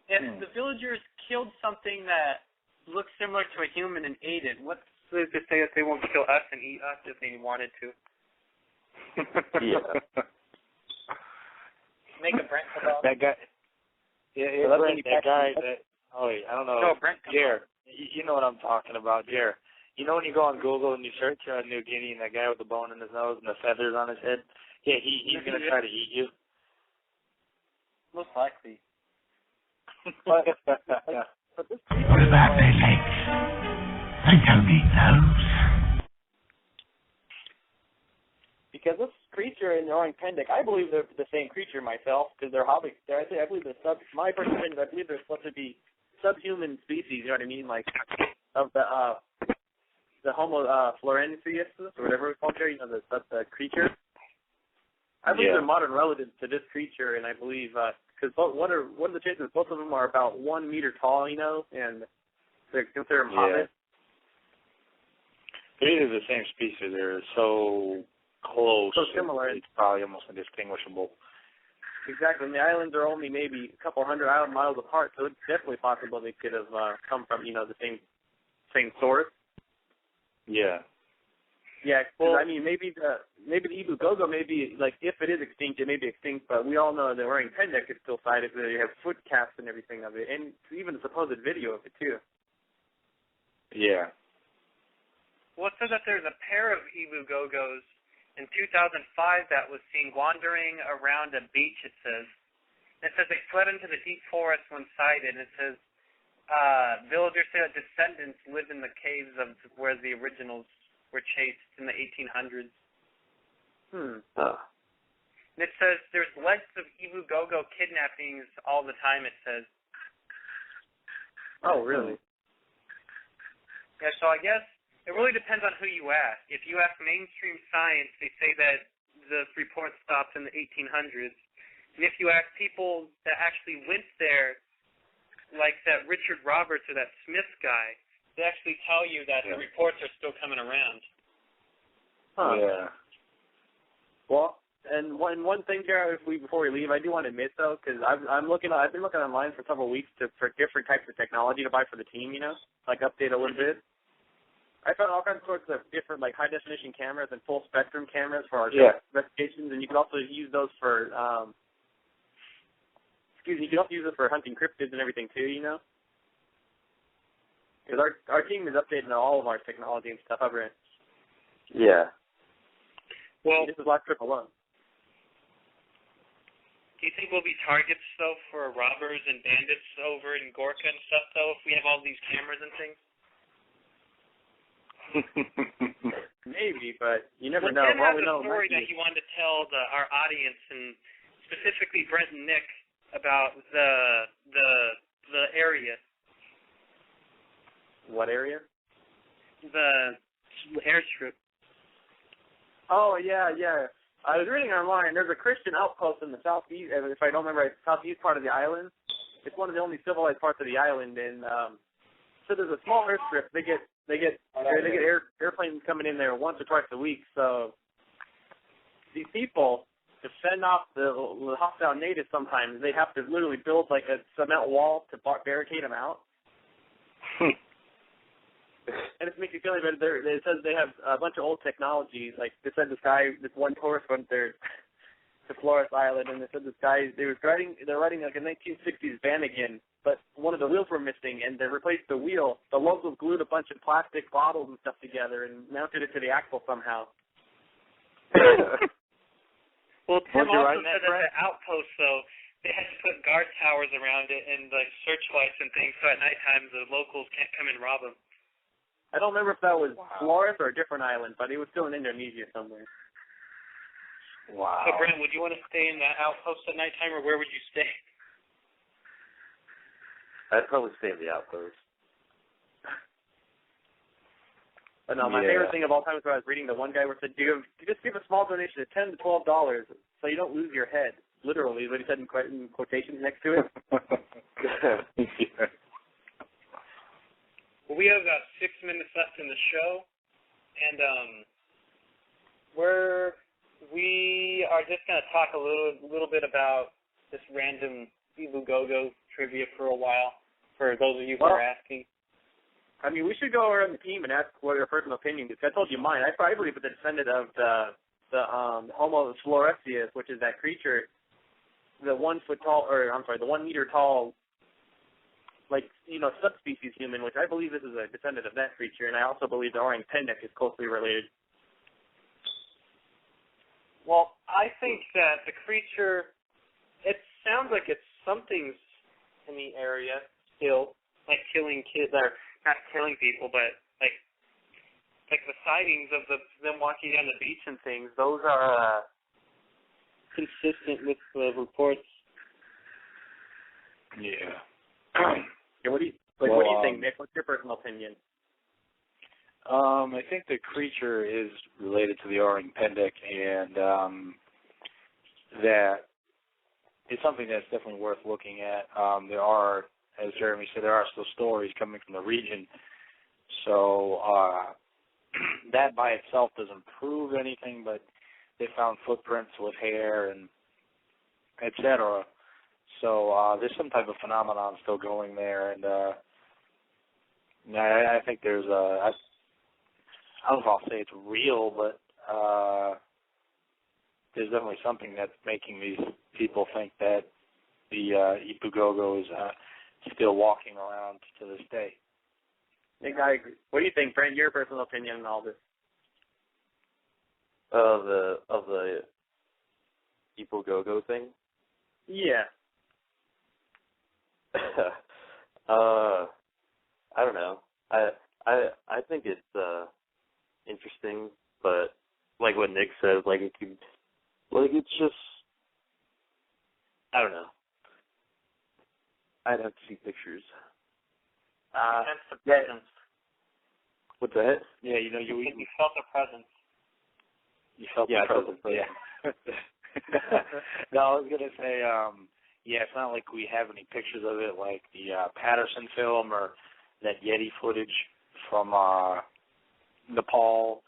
If the villagers killed something that looks similar to a human and ate it, what's to say that they won't kill us and eat us if they wanted to? Yeah. Make a Brent about that guy. Yeah, so Brent, that guy. I don't know. No, Brent. Jer, you know what I'm talking about, Jer. You know when you go on Google and you search New Guinea and that guy with the bone in his nose and the feathers on his head? Yeah, he's going to try to eat you. Most likely. But this What about their legs? They don't eat those. because this creature in the Orang Pendek, I believe they're the same creature myself, because they're hobby. I believe they're my personal opinion, I believe they're supposed to be subhuman species. You know what I mean? Like of the Homo Florensensis or whatever it's called there. You know, the creature. I believe they're modern relatives to this creature, and I believe because what are the chances? Both of them are about 1 meter tall, you know, and they're considered hobbits. They're either the same species. They're so close. So similar. It's probably almost indistinguishable. Exactly. And the islands are only maybe a couple hundred miles apart, so it's definitely possible they could have come from, you know, the same source. Yeah. Yeah. Well, I mean, maybe the Ebu Gogo, maybe like if it is extinct, it may be extinct, but we all know the Orang Pendek is still sighted. They have foot casts and everything of it, and even a supposed video of it too. Yeah. Well, it says that there's a pair of Ebu Gogos in 2005 that was seen wandering around a beach, it says. It says they fled into the deep forest when sighted, and it says villagers say that descendants live in the caves of where the originals were chased in the 1800s. And it says there's legs of Ebu Gogo kidnappings all the time, it says. Oh, really? Yeah, so I guess it really depends on who you ask. If you ask mainstream science, they say that the report stops in the 1800s. And if you ask people that actually went there, like that Richard Roberts or that Smith guy, they actually tell you that the reports are still coming around. Yeah. Well, and one thing, Jared, before we leave, I do want to admit though, because I've been looking online for several weeks for different types of technology to buy for the team, you know, like update a little bit. I found all kinds of sorts of different, like, high-definition cameras and full-spectrum cameras for our investigations, and you can also use those for, you can also use it for hunting cryptids and everything, too, you know? Because our team is updating all of our technology and stuff over it. Yeah. Well, this is last trip alone. Do you think we'll be targets, though, for robbers and bandits over in Gorka and stuff, though, if we have all these cameras and things? Maybe, but you never know. Ken Well, has we a know story that he wanted to tell our audience, and specifically Brent and Nick, about the area. What area? The airstrip. Oh, yeah. I was reading online. There's a Christian outpost in the southeast, if I don't remember right, southeast part of the island. It's one of the only civilized parts of the island, and so there's a small airstrip. They get airplanes coming in there once or twice a week. So these people, to fend off the hostile natives, sometimes they have to literally build like a cement wall to barricade them out. And it makes you feel like it says they have a bunch of old technologies. Like they said, this one tourist went there to Flores Island, and they said they're riding like a 1960s van again, but one of the wheels were missing, and they replaced the wheel. The locals glued a bunch of plastic bottles and stuff together and mounted it to the axle somehow. Well, Tim also said that the outpost, though, they had to put guard towers around it and like searchlights and things, so at nighttime the locals can't come and rob them. I don't remember if that was Flores or a different island, but it was still in Indonesia somewhere. Wow. So, Brent, would you want to stay in that outpost at nighttime, or where would you stay? I'd probably stay in the outpost. But no, my favorite thing of all time was when I was reading the one guy where it said, just give a small donation of $10 to $12 so you don't lose your head. Literally, what he said in quotations next to it. Well, we have about 6 minutes left in the show, and we are just going to talk a little bit about this random Ebu Gogo trivia for a while, for those of you who are asking. I mean, we should go around the team and ask what your personal opinion is. I told you mine. I probably believe it's a descendant of the Homo Florensensis, which is that creature, the 1 meter tall, like, you know, subspecies human, which I believe this is a descendant of that creature, and I also believe the Orang Pendek is closely related. Well, I think that the creature, it's sounds like it's something's in the area still, like killing kids, or not killing people, but like the sightings of them walking down the beach and things. Those are consistent with the reports. Yeah. What do you think, Nick? What's your personal opinion? I think the creature is related to the orang pendek, and that it's something that's definitely worth looking at. There are, as Jeremy said, there are still stories coming from the region. So that by itself doesn't prove anything, but they found footprints with hair and et cetera. So there's some type of phenomenon still going there, and I think there's I don't know if I'll say it's real, but there's definitely something that's making these people think that the Ebu Gogo is still walking around to this day. Nick, I agree. What do you think, Brent? Your personal opinion on all this? Of the Ebu Gogo thing? Yeah. I don't know. I think it's interesting, but like what Nick said, like it's just, I don't know. I'd have to see pictures. Sense the presence. What's that? Yeah, you felt the presence. You felt the presence. Yeah. No, I was gonna say, it's not like we have any pictures of it, like the Patterson film or that Yeti footage from Nepal,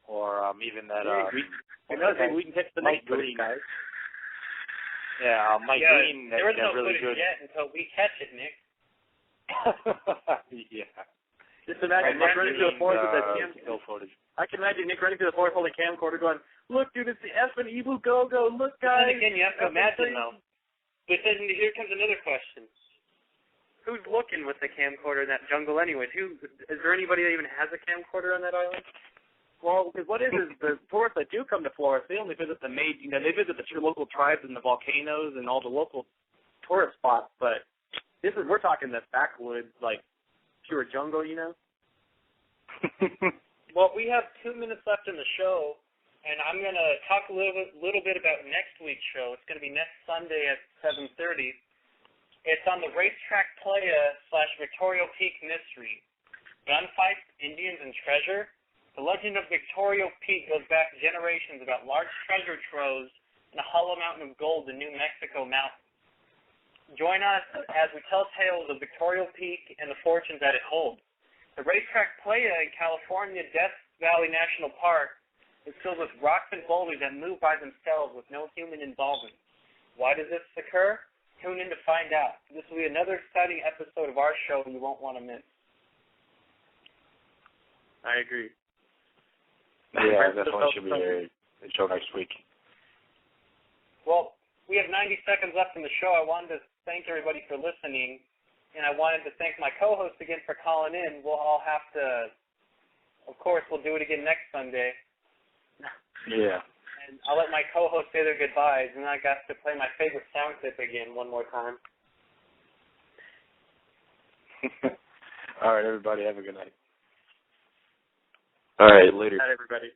or even that. We can catch the night footage, guys. Yeah, Mike Green. There was no really footage good. yet until we catch it, Nick. Yeah. Just imagine Nick running through the forest with that still footage. I can imagine Nick running through the forest holding a camcorder going, "Look, dude, it's the effing Ebu Gogo. Look, guys." And again, you have to imagine, though. But then here comes another question. Who's looking with the camcorder in that jungle anyways? Is there anybody that even has a camcorder on that island? Well, because what is the tourists that do come to Flores, they only visit they visit the local tribes and the volcanoes and all the local tourist spots, but we're talking the backwoods, like pure jungle, you know? Well, we have 2 minutes left in the show, and I'm going to talk a little bit about next week's show. It's going to be next Sunday at 7:30. It's on the Racetrack Playa / Victorio Peak Mystery. Gunfights, Indians, and treasure. The legend of Victorio Peak goes back generations about large treasure troves in a hollow mountain of gold in New Mexico mountains. Join us as we tell tales of Victorio Peak and the fortunes that it holds. The Racetrack Playa in California, Death Valley National Park, is filled with rocks and boulders that move by themselves with no human involvement. Why does this occur? Tune in to find out. This will be another exciting episode of our show you won't want to miss. I agree. Yeah, definitely should be a show next week. Well, we have 90 seconds left in the show. I wanted to thank everybody for listening, and I wanted to thank my co-host again for calling in. We'll all have to, of course, we'll do it again next Sunday. Yeah. And I'll let my co-host say their goodbyes, and I got to play my favorite sound clip again one more time. All right, everybody, have a good night. All right, later. Good night, everybody.